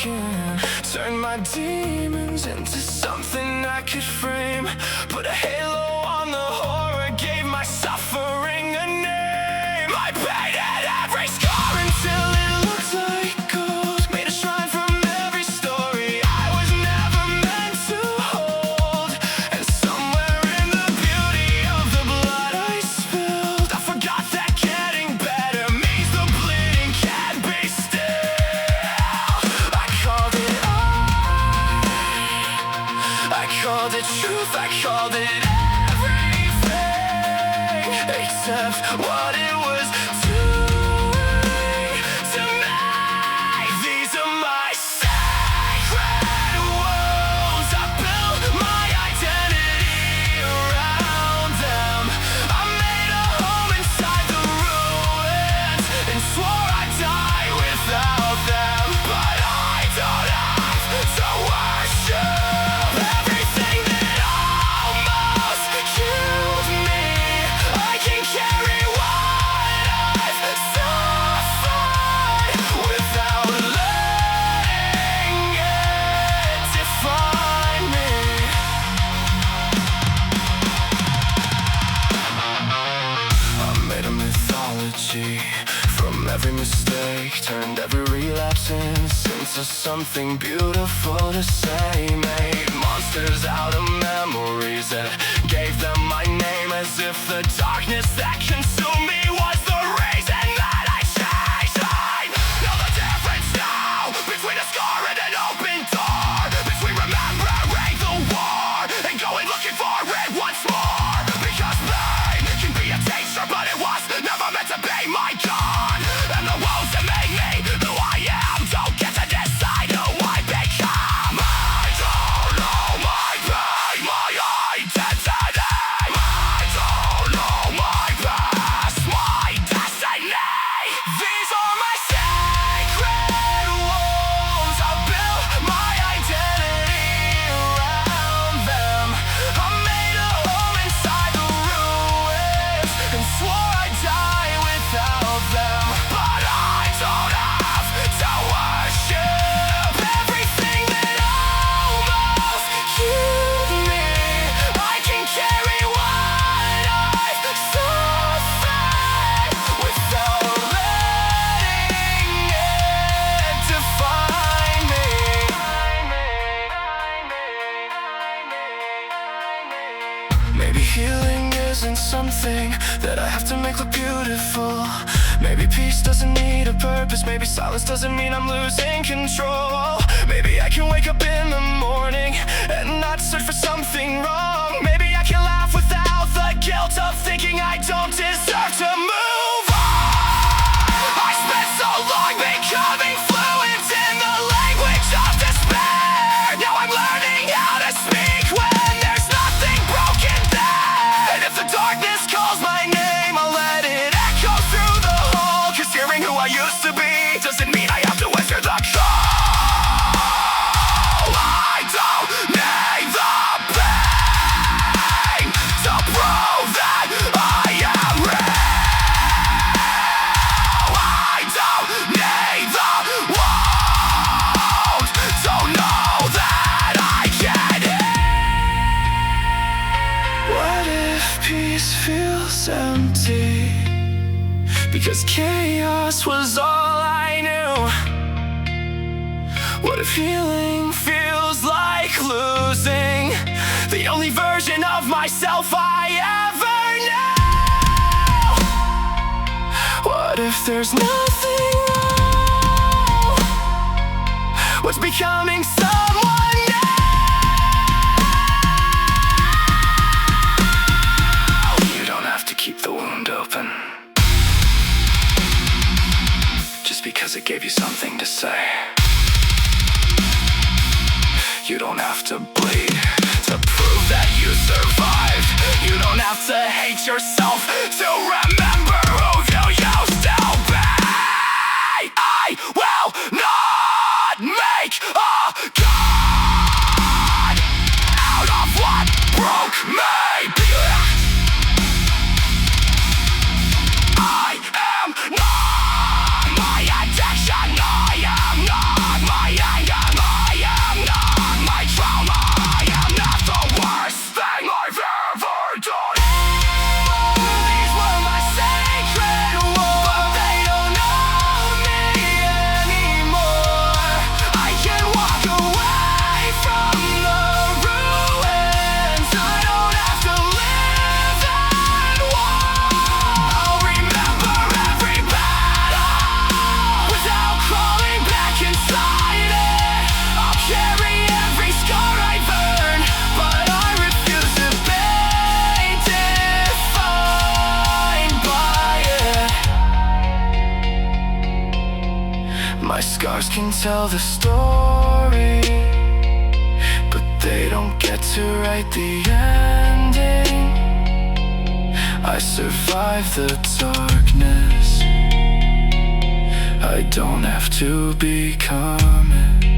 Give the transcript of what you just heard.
broken. Turned my demons into something I could frame. Put a halo on the horror, gave my suffering a name. I painted every scar until it looked like gold. Made a shrine from every story I was never meant to hold. And somewhere in the beauty of the blood I spilled, I forgot that getting better means the bleeding can't be still. I called it I called it truth, I called it everything except what it was doing to me. These are my sacred wounds. I built my identity around them. I made a home inside the ruins and swore I'd die without them. But I don't have to worship everything that almost killed me. I can carry what I've suffered without letting it define me. I made a mythology from every mistake, turned every relapse into something beautiful to say. Made monsters out of memories that gave them my name, as if the darkness that consumed me was the reason that I changed. I know the difference now between a scar and an open door, between remembering the war and going looking for it once more. Because pain can be a teacher, but it was never meant to be my God. And the wounds that made me who I am don't get to decide who I become. I don't know my pain, my identity. I don't know my past, my destiny. These are my sacred wounds. I built my identity around them. I made a home inside the ruins and swore I'd die without them. But I don't have to worship everything that almost killed me. I can carry what I've suffered without letting it define me. Maybe healing isn't something that I have to make look beautiful. Maybe peace doesn't need a purpose. Maybe silence doesn't mean I'm losing control. Maybe I can wake up in the morning and not search for something wrong. Maybe I can laugh without the guilt of thinking I don't deserve to move on. I spent so long becoming fluent in the language of despair. Now I'm learning how to speak when there's nothing broken there. And if the darkness calls my name, I'll let it echo through the hall. 'Cause hearing who I used to be doesn't mean I have to answer the call. I don't need the pain to prove that I am real. I don't need the wounds to know that I can heal. What if peace feels empty? Because chaos was all I knew. What if healing feels like losing the only version of myself I ever knew? What if there's nothing wrong? What's becoming someone new? You don't have to keep the wound open just because it gave you something to say. You don't have to bleed to prove that you survived. You don't have to hate yourself to remember who you used to be. I will not make a god out of what broke me. I am not my addiction. I am not my anger. Stars can tell the story, but they don't get to write the ending. I survived the darkness, I don't have to become it.